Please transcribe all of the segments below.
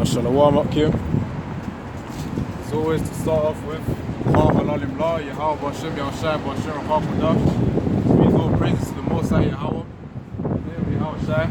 Shalom up, Kim. As always, to start off with, Halalim La, Yahweh Bashem, Yahushai, Bashem, Hakudah. Speak all praises to the Most High Yahweh. In the name of Yahushai.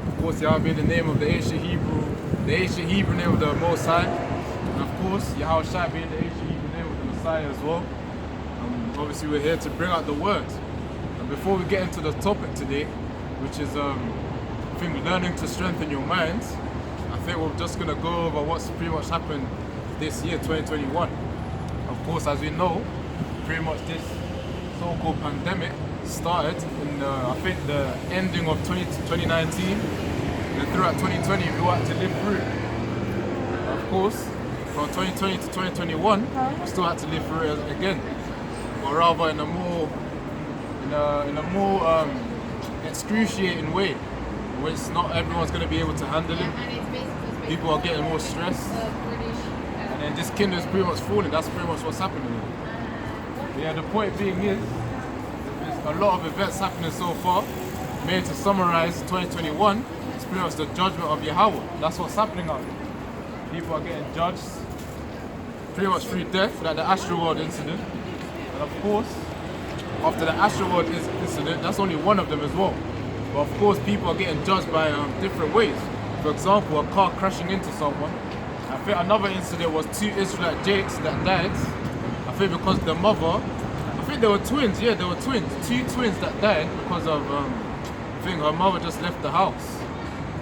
Of course, Yahweh being the name of the ancient Hebrew name of the Most High. And of course, Yahushai being the ancient Hebrew name of the Messiah as well. Obviously, we're here to bring out the word. And before we get into the topic today, which is I think learning to strengthen your minds, I think we're just going to go over what's pretty much happened this year, 2021. Of course, as we know, pretty much this so-called pandemic started in I think the ending of 2019, and throughout 2020 we had to live through it. Of course, from 2020 to 2021, we still had to live through it again, but rather in a more excruciating way, which not everyone's going to be able to handle it. People are getting more stressed, and then this kingdom is pretty much falling. That's pretty much what's happening. But yeah, the point being is, there's a lot of events happening so far. Made to summarize 2021, it's pretty much the judgment of Yahweh. That's what's happening out there. People are getting judged pretty much through death, like the Astroworld incident. And of course, after the Astroworld incident, that's only one of them as well. But of course, people are getting judged by different ways. For example, a car crashing into someone. I think another incident was 2 Israelite Jakes that died. I think because the mother, I think they were twins. Yeah, they were twins. 2 twins that died because of, I think her mother just left the house.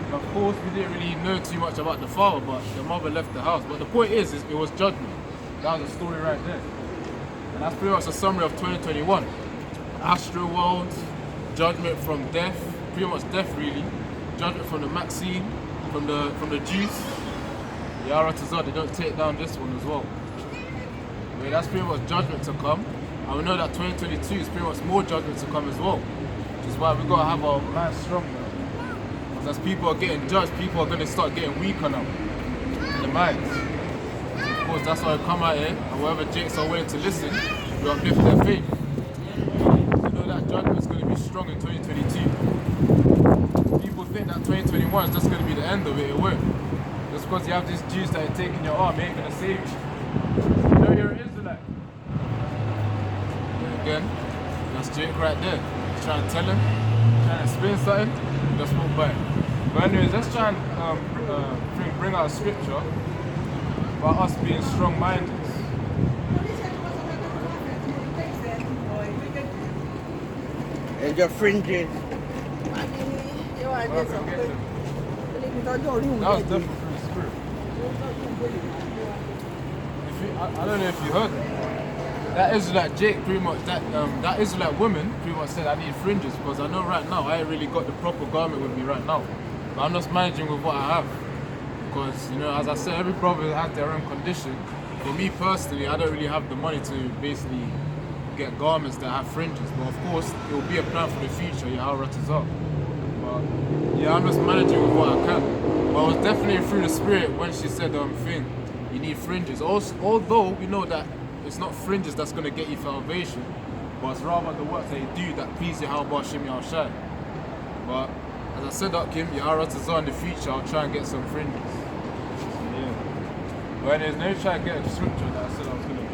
And of course, we didn't really know too much about the father, but the mother left the house. But the point is it was judgment. That was a story right there. And that's pretty much a summary of 2021. Astroworld, judgment from death, pretty much death really. Judgment from the Maxine, from the Jews. The Aratazah, they don't take down this one as well. But that's pretty much judgment to come. And we know that 2022 is pretty much more judgment to come as well. Which is why we've got to have our minds strong now. Because as people are getting judged, people are going to start getting weaker now in the minds. So of course, that's why I come out here, and whoever Jakes are willing to listen, we uplift their faith. We know that judgment is going to be strong in 2022. People think that 2021 is just going to be the end of it. It won't. Just because you have these Jews that are taking your arm ain't going to save you. You know you're an Israelite. And again, that's Jake right there. He's trying to tell him, trying to explain something, just walk by. But anyways, let's try and bring out a scripture about us being strong-minded. And your fringes. That was definitely through the spirit. I don't know if you heard that. That Israelite Jake pretty much, that Israelite woman pretty much said I need fringes, because I know right now I ain't really got the proper garment with me right now. But I'm just managing with what I have. Because, you know, as I said, every brother has their own condition. For me personally, I don't really have the money to basically get garments that have fringes. But of course, it will be a plan for the future, Yahweh Ratazah. But yeah, I'm just managing with what I can. But it was definitely through the spirit when she said, thing, you need fringes. Also, although we know that it's not fringes that's going to get you salvation, but it's rather the works that you do that please Yahweh Bashem Yahushai. But as I said up, Kim, Yahweh Ratazah in the future, I'll try and get some fringes. Yeah. But anyways, let me try and get a scripture that I said I was going to get.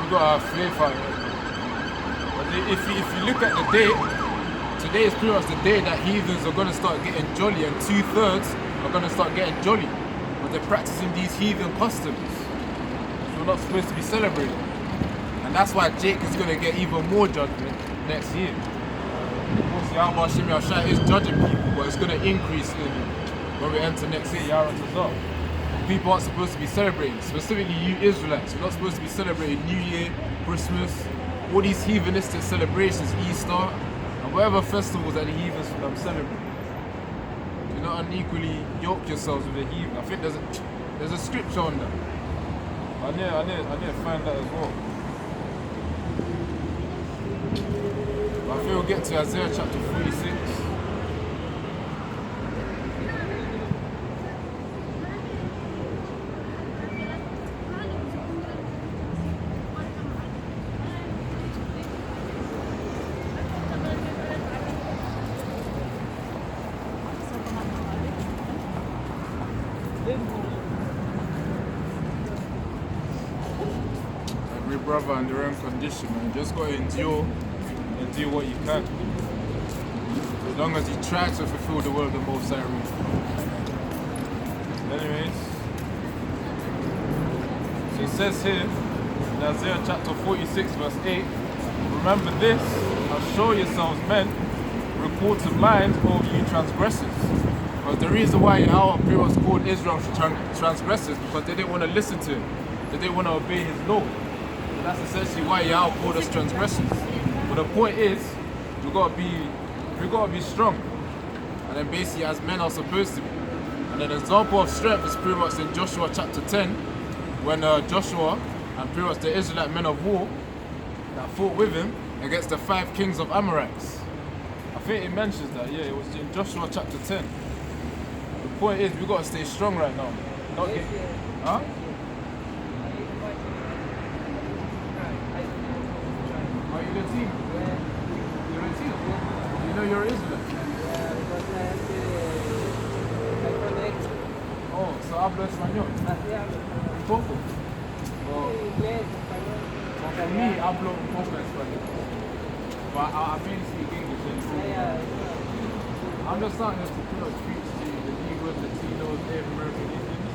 Got our faith out here. But if you look at the day, today is pretty much the day that heathens are going to start getting jolly, and 2/3 are going to start getting jolly. But they're practicing these heathen customs. So we're not supposed to be celebrating. And that's why Jake is going to get even more judgment next year. Of course, Yahweh Hashem Yahushai is judging people, but it's going to increase when we enter next year, Yahweh Tazah. People aren't supposed to be celebrating, specifically you Israelites. You're not supposed to be celebrating New Year, Christmas, all these heathenistic celebrations, Easter, and whatever festivals that the heathens celebrate. Do not unequally yoke yourselves with the heathen. I think there's a scripture on that. I need to find that as well. But I think we'll get to Isaiah chapter 46. brother and their own condition, man. You just got to endure and do what you can. As long as you try to fulfill the will of the Most High. Anyways, so it says here in Isaiah chapter 46 verse 8, remember this, assure yourselves men, recall to mind all of you transgressors. But the reason why Yahweh pretty much called Israel transgressors because they didn't want to listen to him. They didn't want to obey his law. And that's essentially why Yahweh called us transgressors. But the point is, we gotta be strong. And then basically as men are supposed to be. And an example of strength is pretty much in Joshua chapter 10, when Joshua and pretty much the Israelite men of war that fought with him against the 5 kings of Amorites. I think it mentions that, yeah, it was in Joshua chapter 10. The point is, we gotta stay strong right now. Not get, huh? Are you the team? You're a team? You know you're Israelite? Oh, so hablo español. Un poco. For me, hablo un poco español. But I mainly speak English and I'm just starting to preach to the Negroes, Latinos, Native American Indians.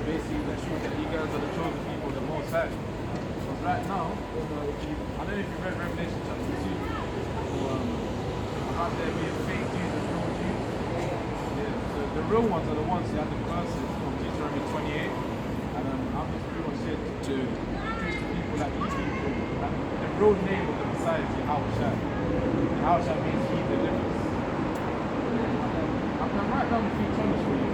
Basically the truth that you guys are the chosen people of the Most High. Because right now, I don't know if you read Revelation chapter 2. About there being fake Jews and real Jews. Yeah, so the real ones are the ones who have the curses from Deuteronomy 28. And I'm just pretty much here to preach to people like these people. And the real name of the Messiah is Yahushua. Yahushua means he delivers. I can write down a few terms for you.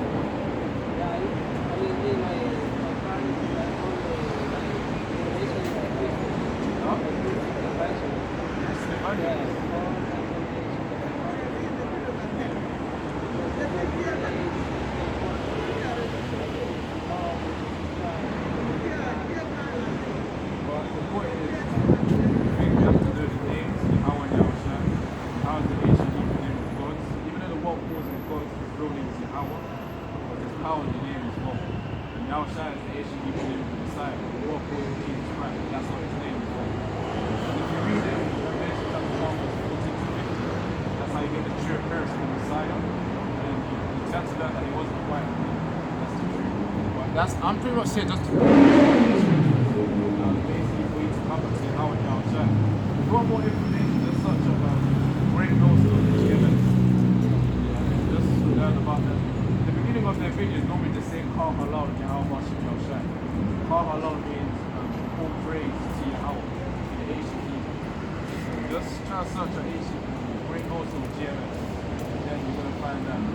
I'm pretty much saying just basically for you to come and say how it now shine. If you want more information as such about great notes of the GMS, just learn about them. The beginning of their videos normally just say Kal Halal Yahweh Shal Shine. Kal Halal means all praise to Yahweh in the Asian kingdom. Just try to search on Asian great notes of GMS, and then you're gonna find out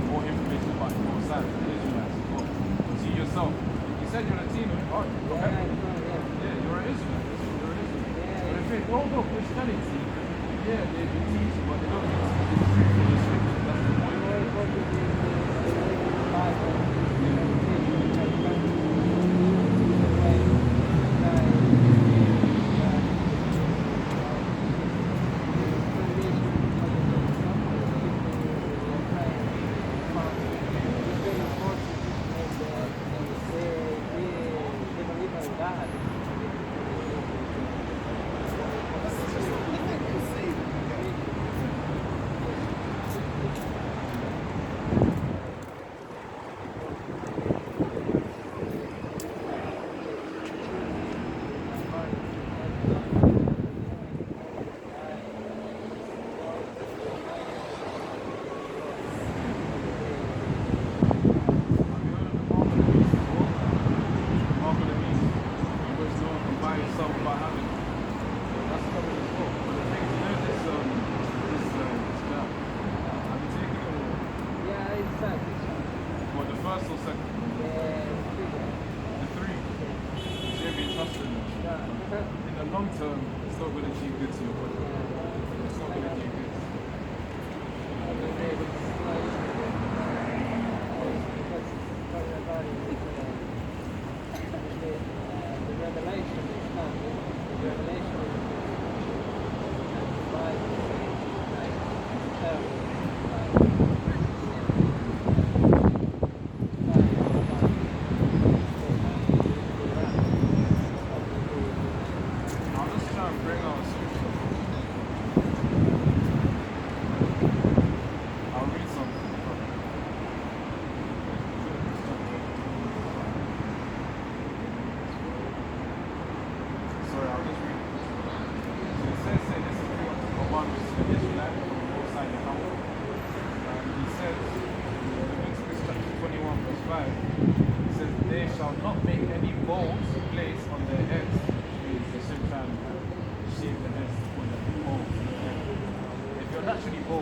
more information about the Most High, the Israelites. Yourself. You said you're Latino, aren't you? Okay. Yeah, you're an Israelite. You're an Israelite. But if they don't know Christianity, yeah, they teach, but they don't teach the truth in the scriptures. That's the point.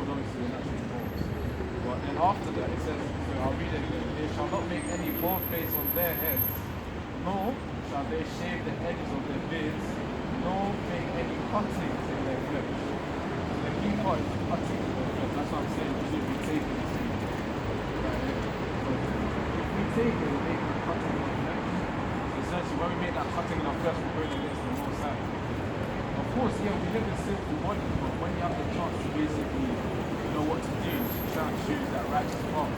falls, obviously, the natural falls. But then after that, it says, so I'll read it again. They shall not make any bald place on their heads, nor shall they shave the edges of their beards, nor make any cuttings in their flesh. The key part is cutting in their flesh. That's what I'm saying. We should be taking this thing. Right here. If we take it, we make a cutting in our flesh. So essentially, when we make that cutting in our flesh, we're going against the Most High. Of course, yeah, we live in sinful bodies, but when you have the chance to basically know what to do, you should try and choose that righteous path.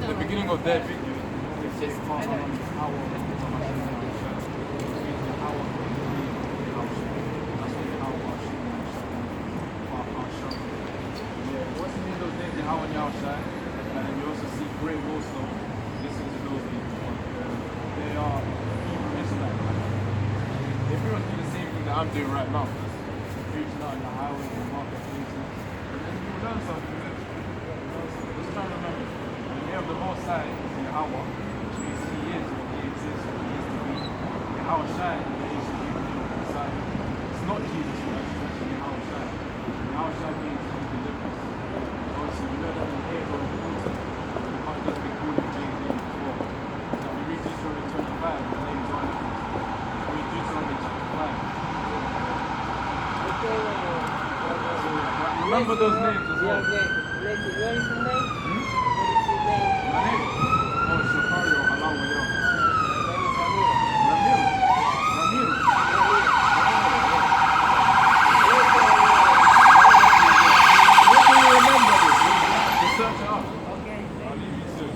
The beginning of their video, it says how that's what what's the name of those names? Yahweh and Yahushai. And then you also see great also. This is those people. They are Hebrew Israelites. If we don't do the same thing that I'm doing right now, preaching out in the highways and marketplaces, then you will learn something there. Just try to remember. The name of the Most High is Yahweh, which means He is what He exists, what He is to be. Yahushai is the Messiah. It's not Jesus Christ, it's actually Yahushai. Yahushai means He delivers. Obviously, we know that in Hebrew, we can't just be calling Jesus before. So if we read Deuteronomy 25, the name is on it. We read Deuteronomy chapter 5. Remember those names as well. Where is the name? My name? Oh, Shakario Halawayo. Ramiro. Where do you remember this? Just search it up. Okay. I'll leave you to it.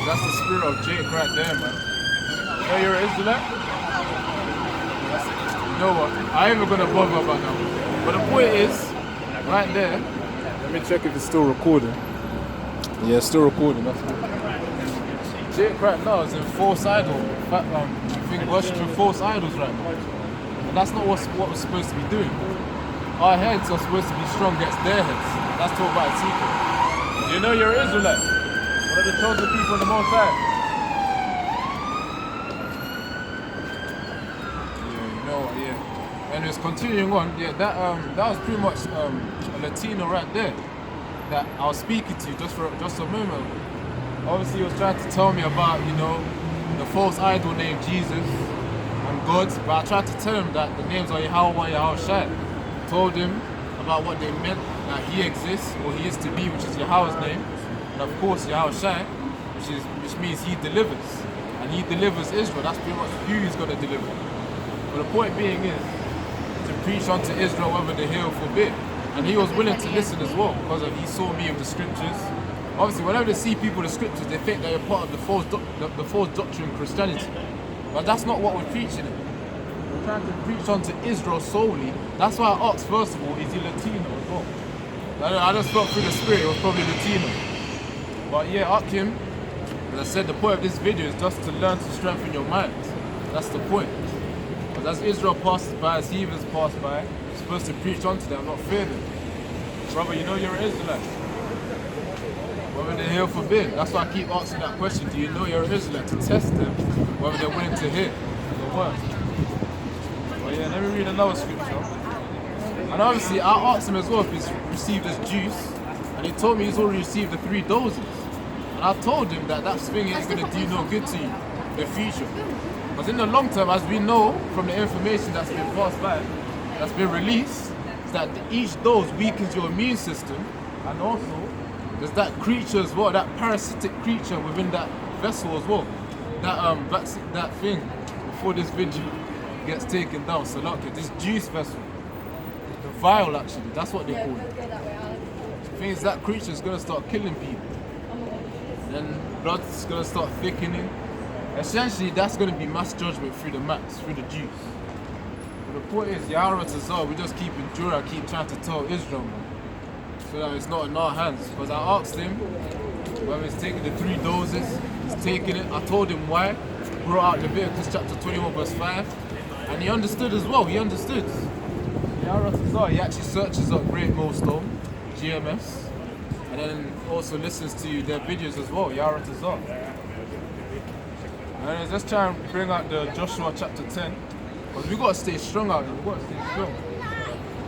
That's the spirit of Jake right there, man. Oh, you're an Israelite? You know what? I ain't even gonna bother about that. But the point is, right there. Let me check if it's still recording. Yeah, it's still recording. That's good. Jake right now is in false idol. I think worshiping false idols right now. And that's not what we're supposed to be doing. Our heads are supposed to be strong against their heads. That's talk about Ezekiel. Do you know you're Israelite? One of the chosen people in the Most High. Yeah, you know what? Yeah. Anyways, continuing on. Yeah, that was pretty much a Latino right there that I was speaking to just a moment ago. Obviously, he was trying to tell me about, the false idol named Jesus and God, but I tried to tell him that the names are Yahweh and Yahushai. Told him about what they meant, that He exists, or He is to be, which is Yahweh's name, and of course Yahushai, which means He delivers, and He delivers Israel. That's pretty much who He's going to deliver. But the point being is to preach unto Israel whether they hear or forbid. And he was willing to listen as well because he saw me with the scriptures. Obviously, whenever they see people with the scriptures, they think they're part of the false doctrine of Christianity. But that's not what we're preaching. We're trying to preach unto Israel solely. That's why I asked, first of all, is he Latino as well? I just felt through the spirit it was probably Latino. But yeah, up him. As I said, the point of this video is just to learn to strengthen your mind. That's the point. Because as Israel passes by, as heathens pass by, you're supposed to preach unto them, not fear them. Brother, you know you're an Israelite. Whether they hear or forbid. That's why I keep asking that question. Do you know you're an Israelite? To test them, whether they're willing to hear the word. But yeah, let me read another scripture. And obviously, I asked him as well if he's received his juice. And he told me he's already received the 3 doses. And I told him that thing ain't going to do no good to you in the future. Because in the long term, as we know from the information that's been passed by, that's been released, is that each dose weakens your immune system, and also there's that creature as well, that parasitic creature within that vessel as well. That thing, before this video gets taken down, so look, this juice vessel, the vial actually, that's what they call it. The thing is, that creature is going to start killing people. then blood's gonna start thickening. Essentially, that's gonna be mass judgment through the max, through the Jews. But the point is, Yahweh Tazar, we just keep enduring, keep trying to tell Israel, man, so that it's not in our hands. Because I asked him when he's taking the 3 doses, he's taking it. I told him why. Brought out Leviticus chapter 21 verse 5, and he understood as well. He understood. Yahweh Tazar, he actually searches up Great Millstone, GMS, and then also listens to their videos as well. Yahweh Tazar. And let's try and bring out the Joshua chapter 10, because we gotta stay strong out here. We gotta stay strong.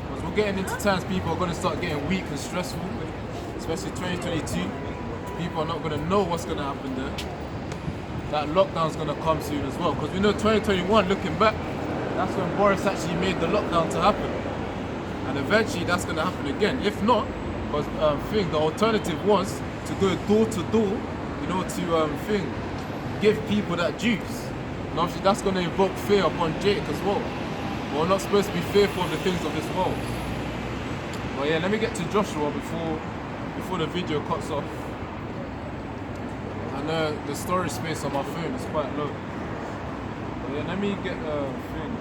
Because we're getting into times people are gonna start getting weak and stressful, especially 2022. People are not gonna know what's gonna happen there. That lockdown's gonna come soon as well. Because we know 2021, looking back, that's when Boris actually made the lockdown to happen. And eventually that's gonna happen again. If not, because the alternative was to go door to door, you know, to give people that juice. And obviously that's going to evoke fear upon Jake as well. We're not supposed to be fearful of the things of this world. But yeah, let me get to Joshua before the video cuts off. I know the storage space on my phone is quite low. But yeah, let me get the thing.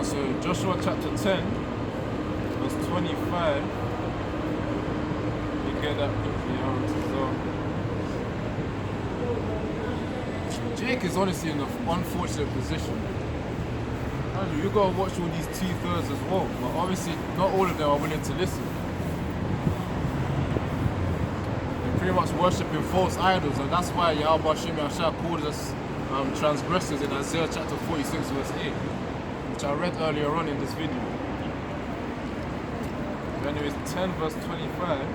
So Joshua chapter 10, verse 25. You get that quickly out. So Jake is honestly in an unfortunate position. You gotta watch all these 2/3 as well, but obviously not all of them are willing to listen. They're pretty much worshipping false idols, and that's why Yahweh Hashem Yahshua called us transgressors in Isaiah chapter 46 verse 8. Which I read earlier on in this video. Anyways, 10 verse 25.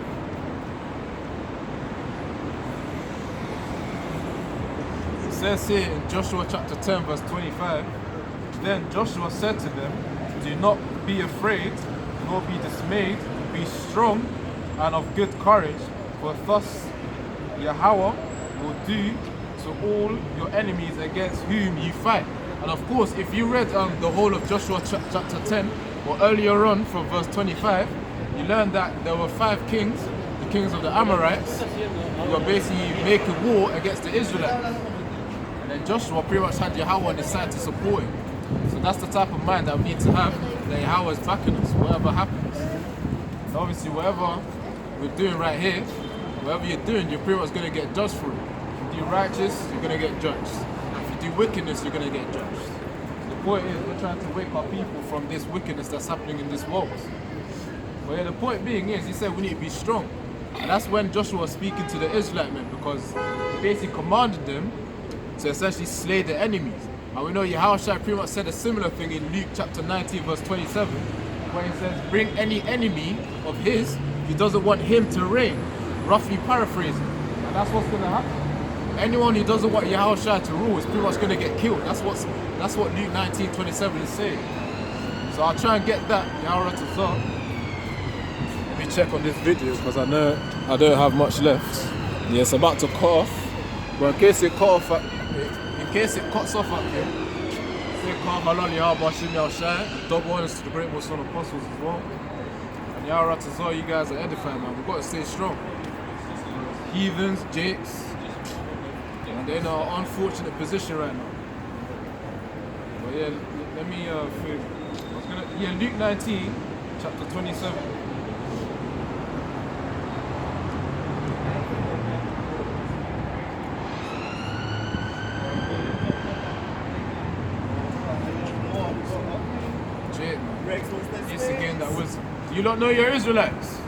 It says here in Joshua chapter 10 verse 25, then Joshua said to them, do not be afraid, nor be dismayed, be strong and of good courage, for thus Yahweh will do to all your enemies against whom you fight. And of course, if you read the whole of Joshua chapter 10, or earlier on from verse 25, you learned that there were 5 kings, the kings of the Amorites, who were basically making war against the Israelites. And then Joshua pretty much had Yahweh on his side to support him. So that's the type of mind that we need to have, that Yahweh is backing us, whatever happens. And obviously, whatever we're doing right here, whatever you're doing, you're pretty much going to get judged for it. If you do righteous, you're going to get judged. Do wickedness, you're going to get judged. So the point is, we're trying to wake our people from this wickedness that's happening in this world. But yeah, the point being is, he said we need to be strong. And that's when Joshua was speaking to the Israelite men, because he basically commanded them to essentially slay their enemies. And we know Yahushua pretty much said a similar thing in Luke chapter 19 verse 27, where he says, bring any enemy of his, he doesn't want him to reign. Roughly paraphrasing. And that's what's going to happen. Anyone who doesn't want Yahushua to rule is pretty much going to get killed. That's what Luke 19:27 is saying. So I'll try and get that Yahweh Tazar. Let me check on this video because I know I don't have much left. Yeah, it's about to cut off. But in case it cuts off at here, say cut off Halal Yahweh Hashem Yahushua. Double honors to the great most son apostles as well. And Yahweh Tazar, you guys are edifying, man. We've got to stay strong. Heathens, Jakes. And they're in an unfortunate position right now. But yeah, let me Luke 19, chapter 27. Jake, man. You don't know you're Israelites.